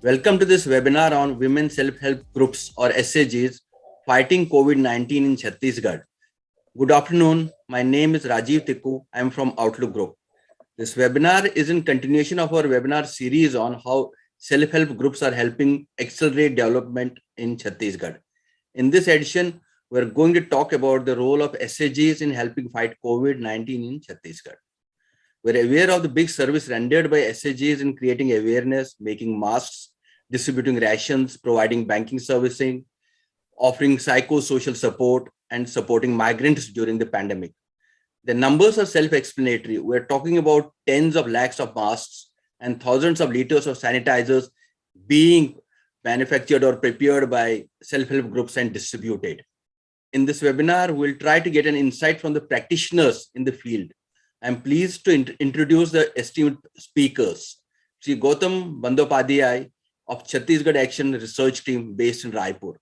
Welcome to this webinar on Women Self-Help Groups or SAGs fighting COVID-19 in Chhattisgarh. Good afternoon. My name is Rajiv Tikku. I am from Outlook Group. This webinar is in continuation of our webinar series on how self-help groups are helping accelerate development in Chhattisgarh. In this edition, we're going to talk about the role of SAGs in helping fight COVID-19 in Chhattisgarh. We're aware of the big service rendered by SAGs in creating awareness, making masks, distributing rations, providing banking servicing, offering psychosocial support, and supporting migrants during the pandemic. The numbers are self-explanatory. We're talking about tens of lakhs of masks and thousands of liters of sanitizers being manufactured or prepared by self-help groups and distributed. In this webinar, we'll try to get an insight from the practitioners in the field. I'm pleased to introduce the esteemed speakers. Sri Gautam Bandopadhyay of Chhattisgarh Action Research Team based in Raipur.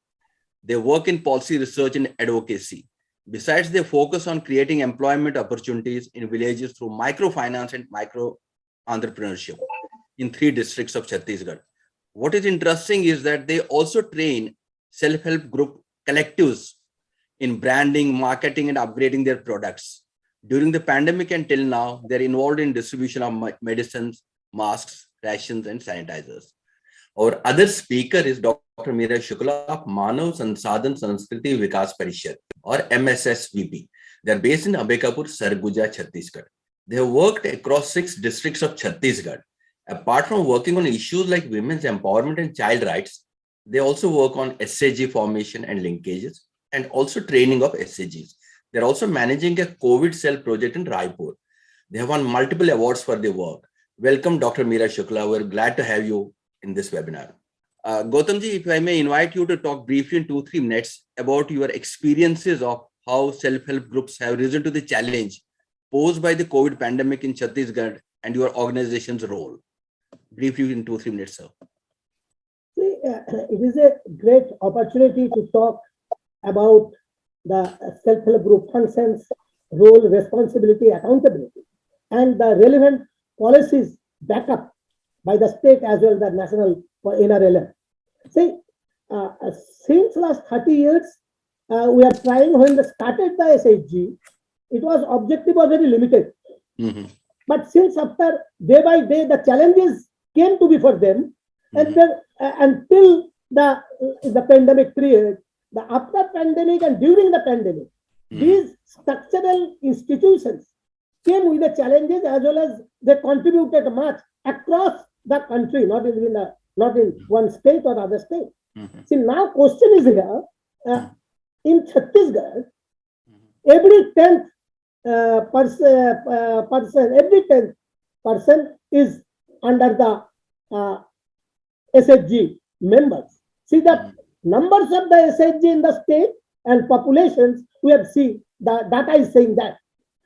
They work in policy research and advocacy. Besides, they focus on creating employment opportunities in villages through microfinance and micro entrepreneurship in 3 districts of Chhattisgarh. What is interesting is that they also train self-help group collectives in branding, marketing, and upgrading their products. During the pandemic until now, they're involved in distribution of medicines, masks, rations, and sanitizers. Our other speaker is Dr. Meera Shukla of Manav Sansadhan Sanskriti Vikas Parishad or MSSVP. They're based in Ambekapur, Sarguja, Chhattisgarh. They have worked across 6 districts of Chhattisgarh. Apart from working on issues like women's empowerment and child rights, they also work on SAG formation and linkages and also training of SAGs. They're also managing a COVID cell project in Raipur. They have won multiple awards for their work. Welcome, Dr. Meera Shukla. We're glad to have you in this webinar. Gautamji, if I may invite you to talk briefly in 2-3 minutes about your experiences of how self-help groups have risen to the challenge posed by the COVID pandemic in Chhattisgarh and your organization's role. Briefly in 2-3 minutes, sir. See, it is a great opportunity to talk about the self-help group functions, role, responsibility, accountability, and the relevant policies backup by the state as well as the national NRLM. See, since last 30 years, we are trying, when they started the SHG, it was objective was very limited. But since after day by day, the challenges came to be for them, and then until the pandemic period, after pandemic and during the pandemic, these structural institutions came with the challenges as well as they contributed much across the country, not in one state or other state. See, now question is here, in Chhattisgarh, every 10th person is under the SHG members. See, the numbers of the SHG in the state and populations, we have seen the data is saying that.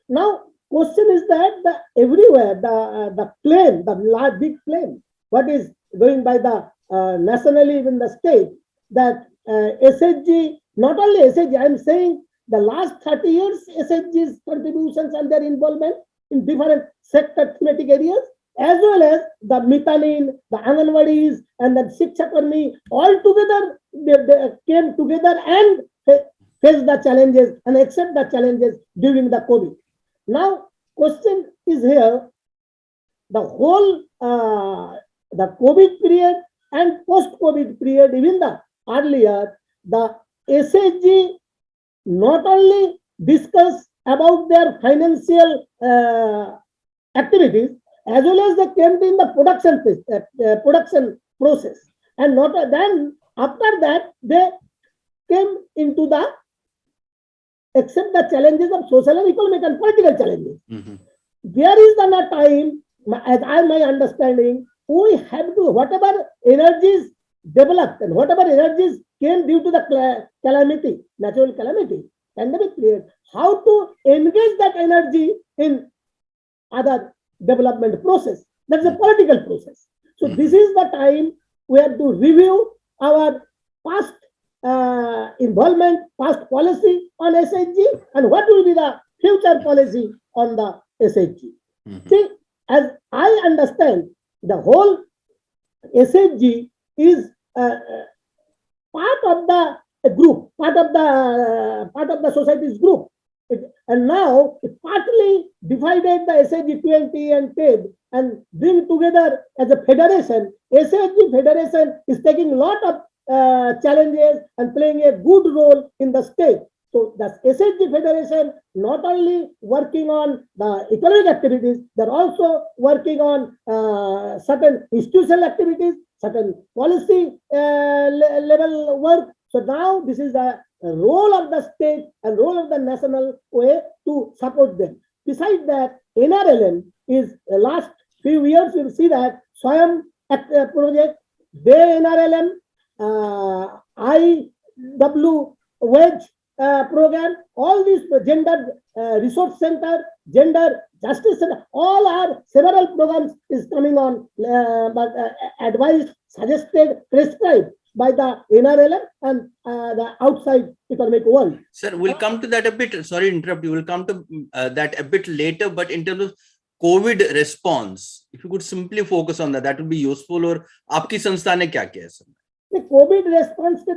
Now, question is that everywhere the claim, the large big claim, what is going by the nationally in the state, that SHG, not only SHG, I am saying the last 30 years SHG's contributions and their involvement in different sector thematic areas, as well as the Mitanin, the Anganwadis, and the Shikshakarmi, all together they came together and faced the challenges and accept the challenges during the COVID. Now, question is here, the whole the COVID period and post-COVID period, even the earlier, the SHG not only discuss about their financial activities, as well as they came in the production process, and not then after that they came into the accept the challenges of social and economic and political challenges. There is the time, as I my understanding, we have to whatever energies developed and whatever energies came due to the calamity, natural calamity, pandemic period, how to engage that energy in other development process. That's a political process. So this is the time we have to review our past involvement, past policy on SHG, and what will be the future policy on the SHG. See, as I understand, the whole SHG is part of the group, part of the society's group. And now it partly divided the SHG 20 and TED and bring together as a federation. SHG Federation is taking a lot of challenges and playing a good role in the state. So the SHG Federation not only working on the economic activities, they're also working on certain institutional activities, certain policy level work. So now this is the role of the state and role of the national way to support them. Besides that, NRLM is last few years you see that Swayam project, they NRLM, IW Wedge program, all these gender resource center, gender justice center, all are several programs is coming on, advised, suggested, prescribed by the NRLM and the outside economic world. Sir, we'll come to that a bit. Sorry to interrupt you. We'll come to that a bit later. But in terms of COVID response, if you could simply focus on that, that would be useful. और आपकी संस्था ने क्या किया sir? Covid response के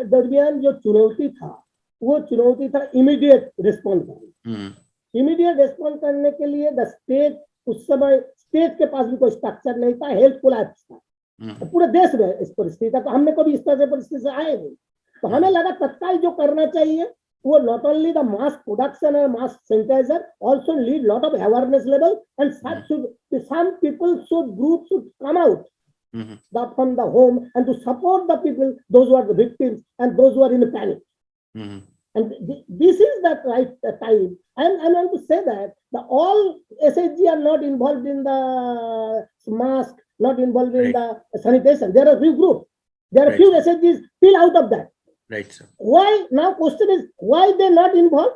दरमियान जो चुनौती था वो चुनौती था इमीडिएट रिस्पॉन्स करना। इमीडिएट रिस्पॉन्स करने के लिए द स्टेट, उस समय स्टेट के पास भी कोई स्ट्रक्चर नहीं था, हेल्थ कोलैप्स था पूरे देश में इस परिस्थिति था। तो हमने कभी इस तरह से परिस्थिति से आए नहीं, तो हमें लगा तत्काल जो करना चाहिए वो not only the mass production and mass sanitizer, also need lot of awareness level, and some people should, groups should come out from the home and to support the people, those who are the victims and those who are in a panic. And this is the right time. And I want to say that all SHG are not involved in the mask, not involved in the sanitation. There are few groups. There are few SHGs still out of that. Right, sir. Why? Now question is, why they not involved?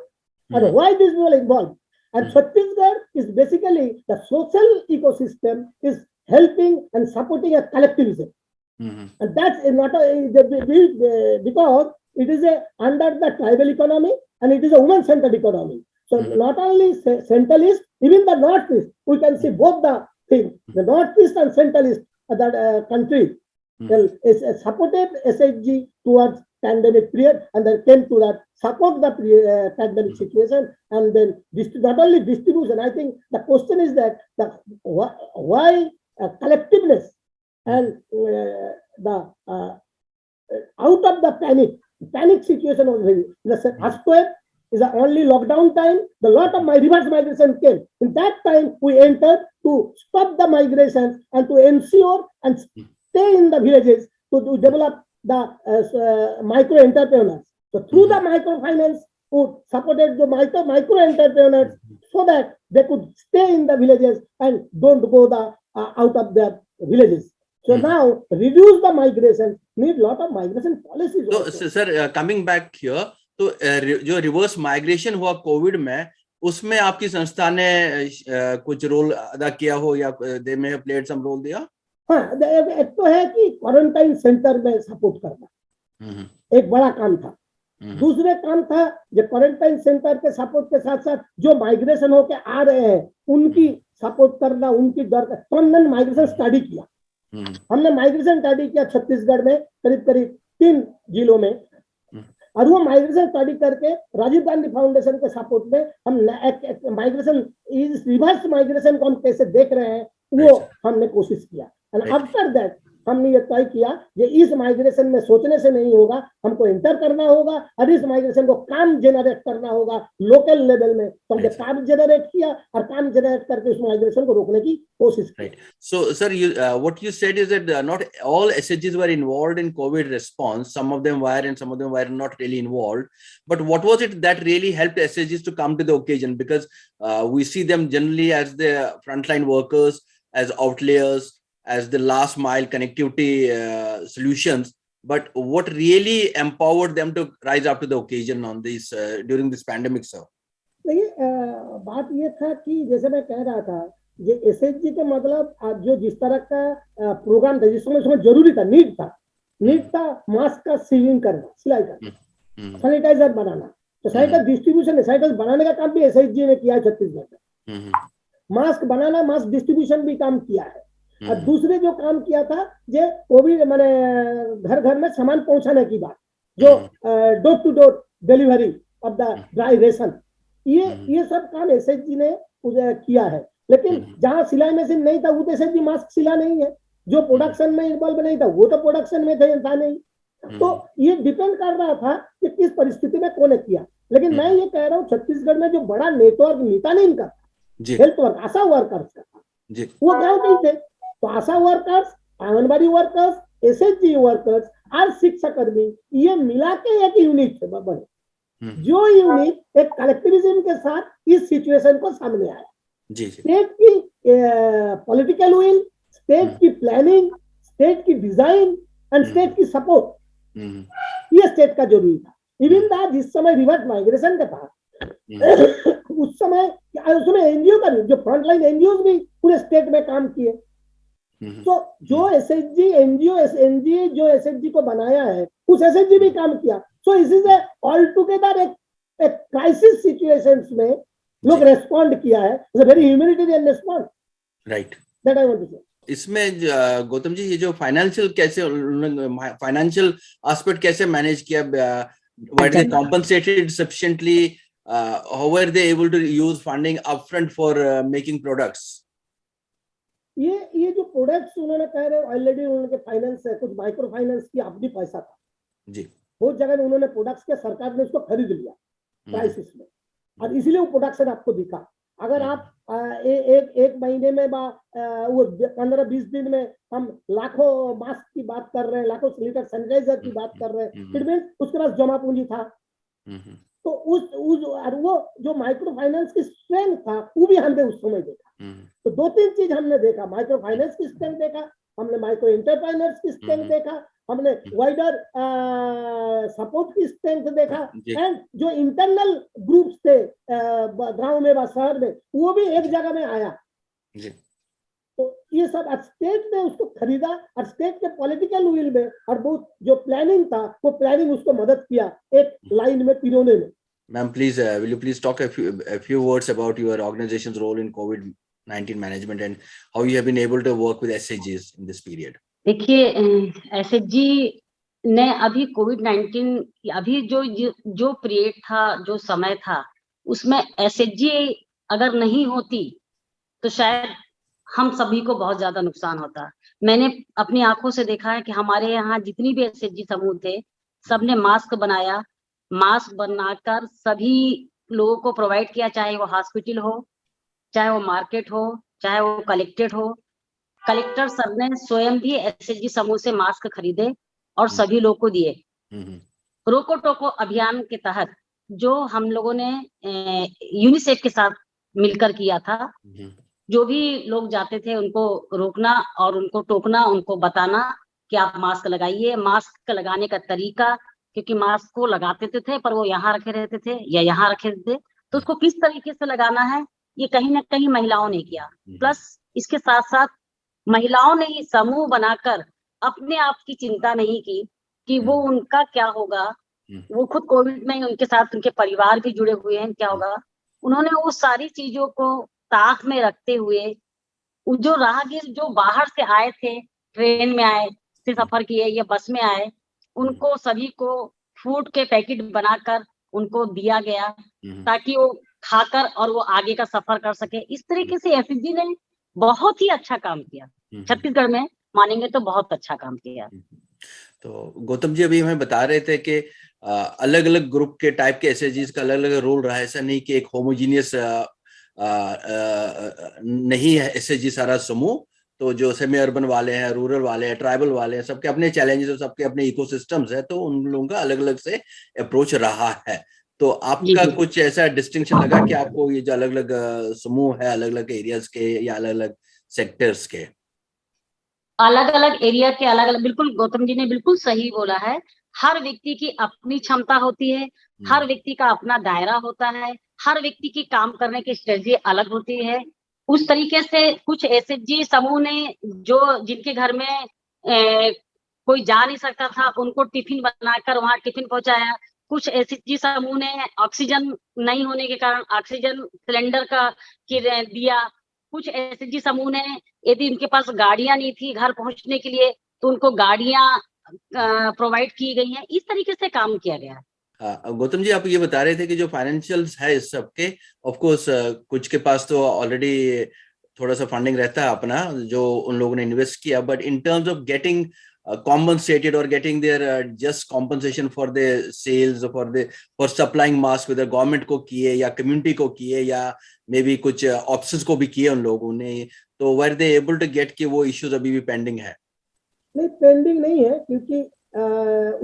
Or why these people involved? And Chhattisgarh is basically the social ecosystem is helping and supporting a collectivism. And that's not because it is under the tribal economy and it is a woman-centered economy. So not only centralist, even the northeast, we can see both the things. The northeast and centralist that country is supported SHG towards pandemic period, and then came to that support the pandemic situation, and then not only distribution. I think the question is that why collectiveness and the out of the panic situation was the first wave is the only lockdown time. The lot of reverse migration came. In that time, we entered to stop the migrations and to ensure and stay in the villages to develop the micro entrepreneurs. So through the microfinance, who supported the micro entrepreneurs so that they could stay in the villages and don't go out of their villages. So now reduce the migration, need lot of migration policies. So sir, coming back here, तो जो reverse migration हुआ Covid में, उसमें आपकी संस्था ने कुछ role अदा किया हो या दे में प्लेड सम रोल दिया? हाँ, एक तो है कि क्वारंटाइन सेंटर में सपोर्ट करना एक बड़ा काम था। दूसरे काम था जो क्वारंटाइन सेंटर के सपोर्ट के साथ साथ जो माइग्रेशन होके आ रहे हैं उनकी सपोर्ट करना, उनकी दर। तो हमने माइग्रेशन स्टडी किया। हमने माइग्रेशन स्टडी किया छत्तीसगढ़ में करीब 3 जिलों में, और वो माइग्रेशन स्टडी करके राजीव गांधी फाउंडेशन के सपोर्ट में हम माइग्रेशन, रिवर्स माइग्रेशन को हम कैसे देख रहे हैं वो हमने कोशिश किया। एंड आफ्टर दैट हमने ये तय किया कि इस माइग्रेशन में सोचने से नहीं होगा, हमको एंटर करना होगा और इस माइग्रेशन को काम जनरेट करना होगा लोकल लेवल में। तो हमने काम जनरेट किया और काम जनरेट करके इस माइग्रेशन को रोकने की कोशिश की। So sir, what you said is that not all SHGs were involved in COVID response. Some of them were and some of them were not really involved. But what was it that really helped SHGs to come to the occasion? Because we see them generally as the frontline workers, as outliers, as the last mile connectivity solutions, but what really empowered them to rise up to the occasion on this during this pandemic, sir? बात ये था कि जैसे मैं कह रहा था, ये एसएचजी के मतलब जो जिस तरह का प्रोग्राम था जिसमें जरूरी था, नीड था मास्क का सीलिंग करना, सिलाई करना, सैनिटाइजर बनाना। तो सैनिटाइजर डिस्ट्रीब्यूशन, सैनिटाइजर बनाने का काम भी एसएचजी ने किया है छत्तीसगढ़ में। मास्क बनाना, मास्क डिस्ट्रीब्यूशन भी काम किया है। और दूसरे जो काम किया था ये कोविड मैंने घर घर में सामान पहुंचाने की बात, जो door to door delivery of the dry ration, ये सब काम एसएचजी ने किया है। लेकिन जहां सिलाई मशीन नहीं था वो तो एसएचजी मास्क सिला नहीं है, जो प्रोडक्शन में इन्वॉल्व नहीं था वो तो प्रोडक्शन में था नहीं। तो ये डिपेंड कर रहा था कि किस परिस्थिति में कौन किया। लेकिन मैं ये कह रहा हूँ छत्तीसगढ़ में जो बड़ा नेटवर्क मिटा नहीं इनका हेल्थ वर्क आशा वर्कर्स का था, वो गाँव नहीं थे। तो ASHA workers, anganwadi workers, SHG workers और शिक्षा कर्मी ये मिला के एक यूनिट थे बने, जो यूनिट एक कलेक्टिविज्म के साथ इस सिचुएशन को सामने आया। स्टेट की पॉलिटिकल विल, स्टेट की प्लानिंग, स्टेट की डिजाइन एंड स्टेट की सपोर्ट, ये स्टेट का जरूरी था। इवन दैट जिस समय रिवर्स माइग्रेशन का था उस समय उसमें एनजीओ का भी, जो फ्रंटलाइन एनजीओ भी पूरे स्टेट में काम किए। तो जो एसएचजी एनजीओ एनजीओ जो एसएचजी को बनाया है उस एसएचजी भी काम किया। So this is all together एक क्राइसिस सिचुएशंस में लोग रेस्पॉन्ड किया है, it's a very humanitarian response, right, that I want to say. इसमें गौतम जी ये जो फाइनेंशियल एस्पेक्ट कैसे मैनेज किया, were they compensated sufficiently, how were they able to use funding upfront for making products? ये जो प्रोडक्ट्स उन्होंने कह रहे ऑलरेडी उनके फाइनेंस है, कुछ माइक्रो फाइनेंस की अपनी पैसा था जी, बहुत जगह में उन्होंने प्रोडक्ट्स के सरकार ने उसको खरीद लिया क्राइसिस में, और इसीलिए वो प्रोडक्शन आपको दिखा। अगर आप एक महीने में वो 15-20 दिन में हम लाखों मास्क की बात कर रहे हैं, लाखों लीटर सैनिटाइजर की बात कर रहे हैं, इट मींस उसके पास जमा पूंजी था। तो और वो जो माइक्रो फाइनेंस की स्ट्रेंथ था वो भी हमने उस समय देखा। तो 2-3 चीज हमने देखा, माइक्रो फाइनेंस की स्ट्रेंथ देखा, हमने माइक्रो एंटरप्राइनर्स की स्ट्रेंथ देखा, हमने वाइडर सपोर्ट की स्ट्रेंथ देखा, एंड जो इंटरनल ग्रुप्स थे गांव में व शहर में वो भी एक जगह में आया। तो ये सब स्टेट ने उसको खरीदा और स्टेट के पॉलिटिकल विल में और बहुत जो प्लानिंग था वो प्लानिंग उसको मदद किया एक लाइन में पिरोने में। Ma'am, please, will you please talk a few words about your organization's role in COVID-19 management and how you have been able to work with SHGs in this period? देखिए, SHG ने अभी कोविड-19 अभी जो period था, जो समय था, उसमें एसएचजी अगर नहीं होती तो शायद हम सभी को बहुत ज्यादा नुकसान होता। मैंने अपनी आंखों से देखा है कि हमारे यहाँ जितनी भी एसएचजी समूह थे सबने मास्क बनाया, मास्क बनाकर सभी लोगों को प्रोवाइड किया, चाहे वो हॉस्पिटल हो, चाहे वो मार्केट हो, चाहे वो कलेक्टेड हो। कलेक्टर सर ने स्वयं भी एसएचजी समूह से मास्क खरीदे और सभी लोग को दिए। रोको टोको अभियान के तहत जो हम लोगों ने यूनिसेफ के साथ मिलकर किया था, जो भी लोग जाते थे उनको रोकना और उनको टोकना, उनको बताना कि आप मास्क लगाइए। मास्क लगाने का तरीका, क्योंकि मास्क को लगाते थे पर वो यहाँ रखे रहते थे या यहाँ रखे थे, तो उसको किस तरीके से लगाना है ये कहीं ना कहीं महिलाओं ने किया। प्लस इसके साथ साथ महिलाओं ने समूह बनाकर अपने आप की चिंता नहीं की कि वो उनका क्या होगा, वो खुद कोविड में उनके साथ उनके परिवार भी जुड़े हुए हैं, क्या होगा। उन्होंने वो सारी चीजों को ताक में रखते हुए जो राहगीर जो बाहर से आए थे, ट्रेन में आए से सफर किए या बस में आए, उनको सभी को फूड के पैकेट बनाकर उनको दिया गया ताकि वो खाकर और वो आगे का सफर कर सके। इस तरीके से एसएचजी ने बहुत ही अच्छा काम किया छत्तीसगढ़ में, मानेंगे तो बहुत अच्छा काम किया। तो गौतम जी अभी हमें बता रहे थे कि अलग अलग ग्रुप के टाइप के एसएचजीज का अलग अलग रोल रहा है, ऐसा नहीं कि एक होमोजीनियस नहीं है एसएचजी सारा समूह। तो जो सेमी अर्बन वाले हैं, रूरल वाले हैं, ट्राइबल वाले हैं, सबके अपने चैलेंजेस और सबके अपने इकोसिस्टम्स है, तो उन लोगों का अलग अलग से अप्रोच रहा है। तो आपका कुछ ऐसा डिस्टिंक्शन लगा कि आपको ये जो अलग अलग समूह है, अलग अलग एरियाज के या अलग अलग सेक्टर्स के, अलग अलग एरिया के अलग अलग, बिल्कुल गौतम जी ने बिल्कुल सही बोला है। हर व्यक्ति की अपनी क्षमता होती है, हर व्यक्ति का अपना दायरा होता है, हर व्यक्ति की काम करने की स्ट्रेटजी अलग होती है। उस तरीके से कुछ एसएचजी समूह ने जो जिनके घर में कोई जा नहीं सकता था उनको टिफिन बनाकर वहां टिफिन पहुंचाया। कुछ एसएचजी समूह ने ऑक्सीजन नहीं होने के कारण ऑक्सीजन सिलेंडर का दिया। कुछ एसएचजी समूह ने, यदि उनके पास गाड़ियां नहीं थी घर पहुंचने के लिए, तो उनको गाड़ियां प्रोवाइड की गई हैं। इस तरीके से काम किया गया है। हाँ, गौतम जी, आप ये बता रहे थे कि जो फाइनेंशियल्स है इस सबके, ऑफ कोर्स कुछ के पास तो ऑलरेडी थोड़ा सा फंडिंग रहता है अपना जो उन लोगों ने इन्वेस्ट किया, but in terms of getting compensated or getting their just compensation for the sales for supplying mask with the government को किए या community को किए या मे बी कुछ ऑप्शंस को भी किए उन लोगों ने, तो were they able to get कि वो इश्यूज अभी भी पेंडिंग है? नहीं, पेंडिंग नहीं है, क्योंकि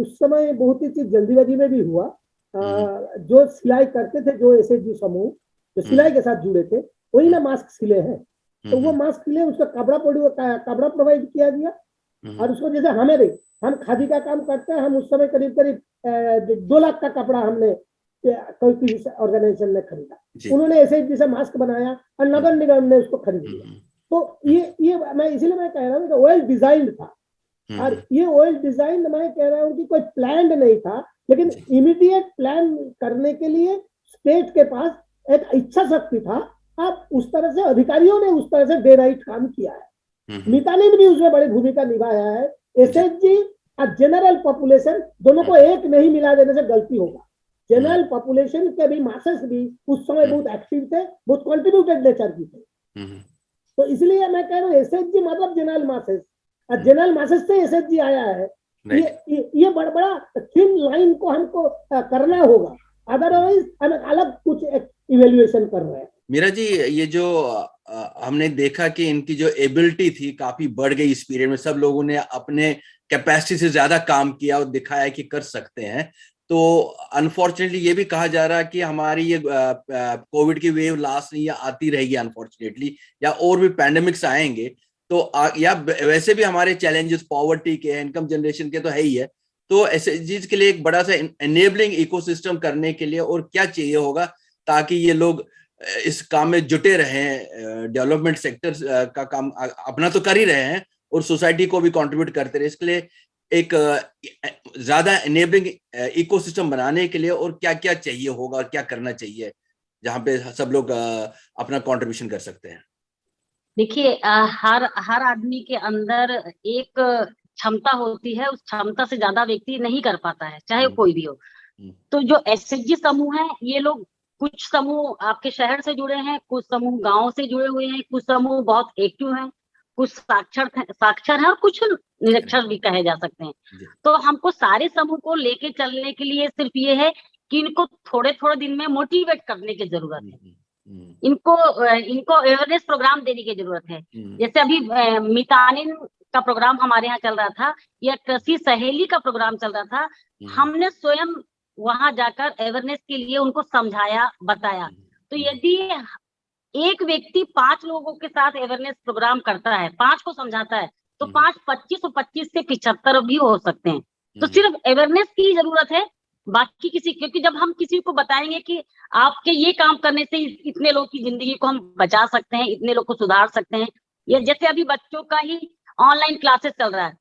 उस समय बहुत ही चीज जल्दीबाजी में भी हुआ। जो सिलाई करते थे, जो एसएचजी समूह जो सिलाई के साथ जुड़े थे, वही ना मास्क सिले हैं। तो वो मास्क सिले, उसका कपड़ा प्रोवाइड किया गया। और उसको जैसे हम खादी का काम करते हैं, हम उस समय करीब करीब 2 लाख का कपड़ा हमने कोई किसी ऑर्गेनाइजेशन ने खरीदा, उन्होंने एसएचजी से मास्क बनाया और नगर निगम ने उसको खरीद लिया। तो ये मैं इसीलिए मैं कह रहा हूँ कि वेल डिजाइंड था। और ये वेल डिजाइन मैं कह रहा हूँ कि कोई प्लान नहीं था, लेकिन इमीडिएट प्लान करने के लिए स्टेट के पास एक इच्छा शक्ति था। अब उस तरह से अधिकारियों ने उस तरह से डे नाइट काम किया है। मिताली ने भी उसमें बड़ी भूमिका निभाया है। एसएचजी और जनरल पॉपुलेशन दोनों को एक नहीं मिला देने से गलती होगा। जनरल पॉपुलेशन के भी मासेस भी उस समय बहुत एक्टिव थे, बहुत कॉन्ट्रीब्यूटेड नेचर की थे। तो इसलिए मैं कह रहा हूँ एसएचजी मतलब जनरल मासेस, और जनरल मासेस से एसएचजी आया है। ये बड़ा थिन लाइन को हमको करना होगा, अदरवाइज हम अलग कुछ इवेल्युएशन कर रहे हैं। मीरा जी, ये जो हमने देखा कि इनकी जो एबिलिटी थी काफी बढ़ गई इस पीरियड में, सब लोगों ने अपने कैपेसिटी से ज्यादा काम किया और दिखाया कि कर सकते हैं। तो अनफॉर्चुनेटली ये भी कहा जा रहा है कि हमारी ये कोविड की वेव लास्ट नहीं, या आती रहेगी अनफॉर्चुनेटली, या और भी पैंडेमिक्स आएंगे। तो या वैसे भी हमारे चैलेंजेस पॉवर्टी के, इनकम जनरेशन के तो है ही है। तो एसएचजीज के लिए एक बड़ा सा एनेबलिंग इकोसिस्टम करने के लिए और क्या चाहिए होगा ताकि ये लोग इस काम में जुटे रहें? डेवलपमेंट सेक्टर का काम अपना तो कर ही रहे हैं और सोसाइटी को भी कंट्रीब्यूट करते रहे। इसके लिए एक ज्यादा एनेबलिंग इकोसिस्टम बनाने के लिए और क्या क्या चाहिए होगा और क्या करना चाहिए जहां पे सब लोग अपना कंट्रीब्यूशन कर सकते हैं? देखिए, हर आदमी के अंदर एक क्षमता होती है, उस क्षमता से ज्यादा व्यक्ति नहीं कर पाता है, चाहे कोई भी हो। तो जो एसएचजी समूह है, ये लोग, कुछ समूह आपके शहर से जुड़े हैं, कुछ समूह गांव से जुड़े हुए हैं, कुछ समूह बहुत एक्टिव हैं, कुछ साक्षर हैं और कुछ निरक्षर भी कहे जा सकते हैं। तो हमको सारे समूह को लेके चलने के लिए सिर्फ ये है कि इनको थोड़े थोड़े दिन में मोटिवेट करने की जरूरत है। इनको अवेयरनेस प्रोग्राम देने की जरूरत है। जैसे अभी मितानिन का प्रोग्राम हमारे यहाँ चल रहा था, या कृषि सहेली का प्रोग्राम चल रहा था। हमने स्वयं वहां जाकर अवेयरनेस के लिए उनको समझाया, बताया। तो यदि एक व्यक्ति 5 लोगों के साथ अवेयरनेस प्रोग्राम करता है, 5 को समझाता है, तो 5 25 और 25 से 75 भी हो सकते हैं। तो सिर्फ अवेयरनेस की जरूरत है, बाकी किसी, क्योंकि जब हम किसी को बताएंगे कि आपके ये काम करने से इतने लोग की जिंदगी को हम बचा सकते हैं, इतने लोग को सुधार सकते हैं, या जैसे अभी बच्चों का ही ऑनलाइन क्लासेस चल रहा है,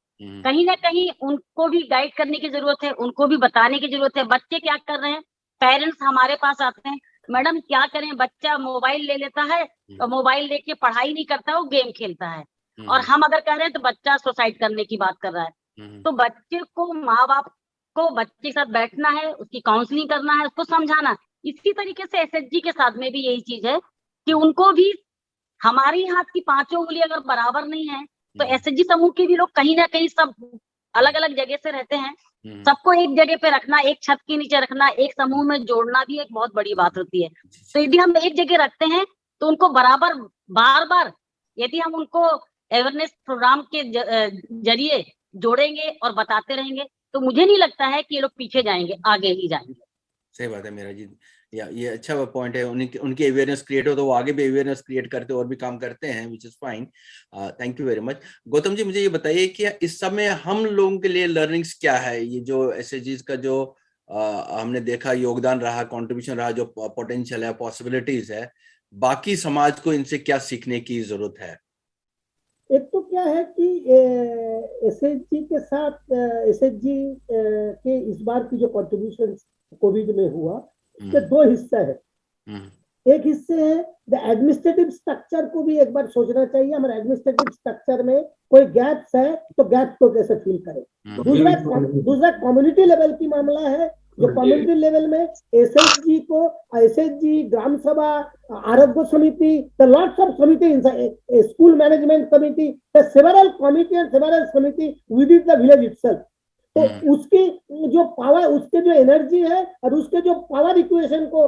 कहीं ना कहीं उनको भी गाइड करने की जरूरत है, उनको भी बताने की जरूरत है। बच्चे क्या कर रहे हैं, पेरेंट्स हमारे पास आते हैं, मैडम क्या करें, बच्चा मोबाइल ले लेता है और मोबाइल लेके पढ़ाई नहीं करता, वो गेम खेलता है। और हम अगर कह रहे हैं तो बच्चा सुसाइड करने की बात कर रहा है। तो बच्चे को, माँ बाप को बच्चे के साथ बैठना है, उसकी काउंसलिंग करना है, उसको समझाना। इसी तरीके से एसएचजी के साथ में भी यही चीज है कि उनको भी, हमारी हाथ की 5 उंगली अगर बराबर नहीं है, तो एसएचजी समूह के भी लोग कहीं ना कहीं सब अलग अलग जगह से रहते हैं, सबको एक जगह पे रखना, एक छत के नीचे रखना, एक समूह में जोड़ना भी एक बहुत बड़ी बात होती है। तो यदि हम एक जगह रखते हैं तो उनको बराबर बार बार यदि हम उनको अवेयरनेस प्रोग्राम के जरिए जोड़ेंगे और बताते रहेंगे, तो मुझे नहीं लगता है कि ये लोग पीछे जाएंगे, आगे ही जाएंगे। सही बात है मीरा जी, ये अच्छा पॉइंट है। उनकी अवेयरनेस क्रिएट हो तो वो आगे भी अवेयरनेस क्रिएट करते और भी काम करते हैं, which is fine. Thank you very much. Gautam ji, मुझे ये बताइए कि इस समय हम लोगों के लिए लर्निंग्स क्या है? ये जो एसएचजीज का जो हमने देखा योगदान रहा, कंट्रीब्यूशन रहा, जो पोटेंशियल है, पॉसिबिलिटीज है, बाकी समाज को इनसे क्या सीखने की जरूरत है? एक तो क्या है कि एसएचजी के साथ एसएचजी के इस बार की जो कंट्रीब्यूशन कोविड में हुआ, उसके 2 हिस्से हैं। एक हिस्से है द एडमिनिस्ट्रेटिव स्ट्रक्चर को भी एक बार सोचना चाहिए, हमारे एडमिनिस्ट्रेटिव स्ट्रक्चर में कोई गैप्स है तो गैप्स को कैसे फिल करें। दूसरा कम्युनिटी लेवल की मामला है, जो कम्युनिटी लेवल में एसएचजी को, एसएचजी, ग्राम सभा, आरोग्य समिति, द लॉट्स ऑफ समिति, school management committee, the several committee and several समिति within the village itself. तो उसकी जो पावर, उसके जो एनर्जी है और उसके जो पावर इक्वेशन को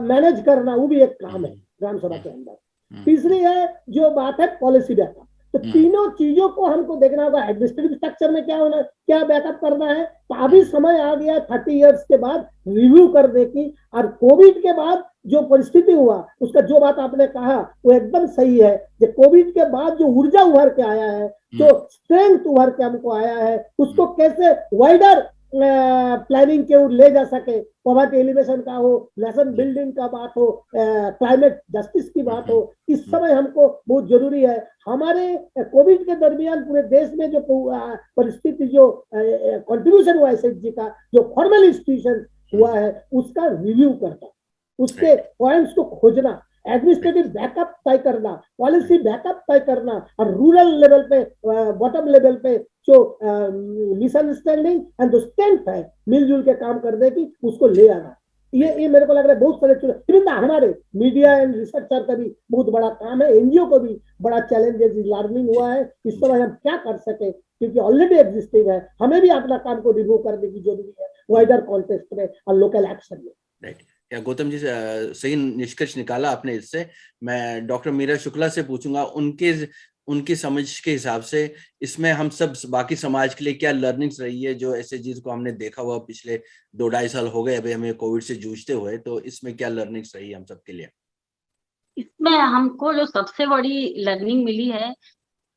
मैनेज करना, वो भी एक काम है ग्राम सभा के अंदर। तीसरी है जो बात है पॉलिसी बैकअप। तो तीनों चीजों को हमको देखना होगा। एडमिनिस्ट्रेटिव स्ट्रक्चर में क्या होना, क्या बैकअप करना है, तो अभी समय आ गया 30 इयर्स के बाद रिव्यू करने की। और कोविड के बाद जो परिस्थिति हुआ, उसका जो बात आपने कहा वो एकदम सही है। जो कोविड के बाद जो ऊर्जा उभर के आया है, जो स्ट्रेंथ उभर के हमको आया है, उसको कैसे वाइडर प्लानिंग के ओर ले जा सके। पॉवर्टी एलिवेशन का हो, नेशन बिल्डिंग का बात हो, क्लाइमेट जस्टिस की बात हो, इस समय हमको बहुत जरूरी है। हमारे कोविड के दरमियान पूरे देश में जो परिस्थिति, जो कंट्रीब्यूशन हुआ एसएचजी का, जो फॉर्मल इंस्टीट्यूशन हुआ है, उसका रिव्यू करना, उसके पॉइंट्स को खोजना, एडमिनिस्ट्रेटिव बैकअप तय करना, पॉलिसी बैकअप तय करना, और रूरल लेवल पे, बॉटम लेवल पे जो मिसअंडरस्टैंडिंग एंड जो स्ट्रेंथ है मिलजुल के काम करने की, उसको ले आना। ये मेरे को लग रहा है बहुत सारे हमारे मीडिया एंड रिसर्चर का भी बहुत बड़ा काम है। एनजीओ को भी बड़ा चैलेंजेस लर्निंग हुआ है इस समय हम क्या कर सके, क्योंकि ऑलरेडी एग्जिस्टिंग है। हमें भी अपना काम को रिव्यू करने की जरूरी है वाइडर कॉन्टेक्स्ट में और लोकल एक्शन में। राइट। या गौतम जी सही निष्कर्ष निकाला आपने इससे। मैं डॉक्टर मीरा शुक्ला से पूछूंगा, उनकी समझ के हिसाब से इसमें हम सब बाकी समाज के लिए क्या लर्निंग्स रही है, जो एसएचजीज को हमने देखा हुआ पिछले 2-2.5 साल हो गए अभी हमें कोविड से जूझते हुए, तो इसमें क्या लर्निंग्स रही है हम सबके लिए? इसमें हमको जो सबसे बड़ी लर्निंग मिली है,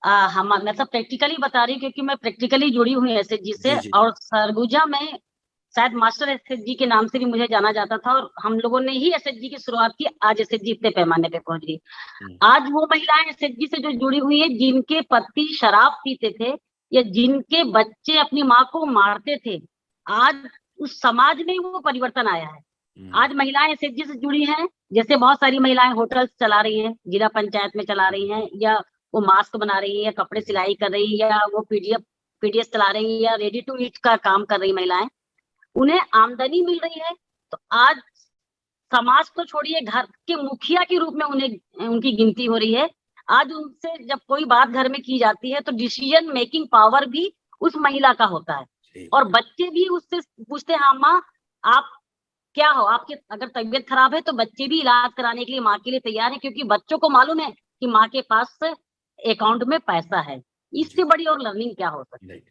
मैं सब प्रैक्टिकली बता रही हूँ क्योंकि मैं प्रैक्टिकली जुड़ी हुई एसएचजी से। जी। और सरगुजा में शायद मास्टर एसएचजी के नाम से भी मुझे जाना जाता था, और हम लोगों ने ही एसएचजी की शुरुआत की। आज एसएचजी इतने पैमाने पे पहुंच गई। आज वो महिलाएं एसएचजी से जो जुड़ी हुई है, जिनके पति शराब पीते थे या जिनके बच्चे अपनी माँ को मारते थे, आज उस समाज में वो परिवर्तन आया है। आज महिलाएं एसएचजी से जुड़ी हैं। जैसे बहुत सारी महिलाएं होटल्स चला रही हैं, जिला पंचायत में चला रही हैं, या वो मास्क बना रही है, कपड़े सिलाई कर रही है, या वो पीडीएस चला रही है, या रेडी टू ईट का काम कर रही महिलाएं। उन्हें आमदनी मिल रही है। तो आज समाज तो छोड़िए, घर के मुखिया के रूप में उन्हें उनकी गिनती हो रही है। आज उनसे जब कोई बात घर में की जाती है तो डिसीजन मेकिंग पावर भी उस महिला का होता है। और बच्चे भी उससे पूछते हैं, हाँ माँ आप क्या हो, आपकी अगर तबीयत खराब है तो बच्चे भी इलाज कराने के लिए माँ के लिए तैयार है, क्योंकि बच्चों को मालूम है कि माँ के पास अकाउंट में पैसा है। इससे बड़ी और लर्निंग क्या हो सकती है?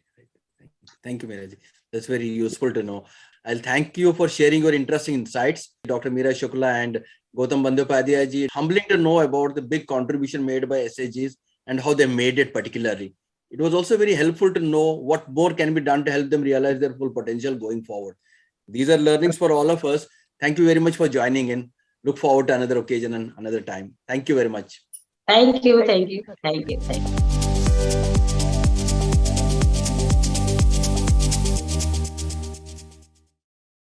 Thank you, Meera ji. That's very useful to know. I'll thank you for sharing your interesting insights, Dr. Meera Shukla and Gautam Bandyopadhyay ji. Humbling to know about the big contribution made by SHGs and how they made it particularly. It was also very helpful to know what more can be done to help them realize their full potential going forward. These are learnings for all of us. Thank you very much for joining in. Look forward to another occasion and another time. Thank you very much. Thank you.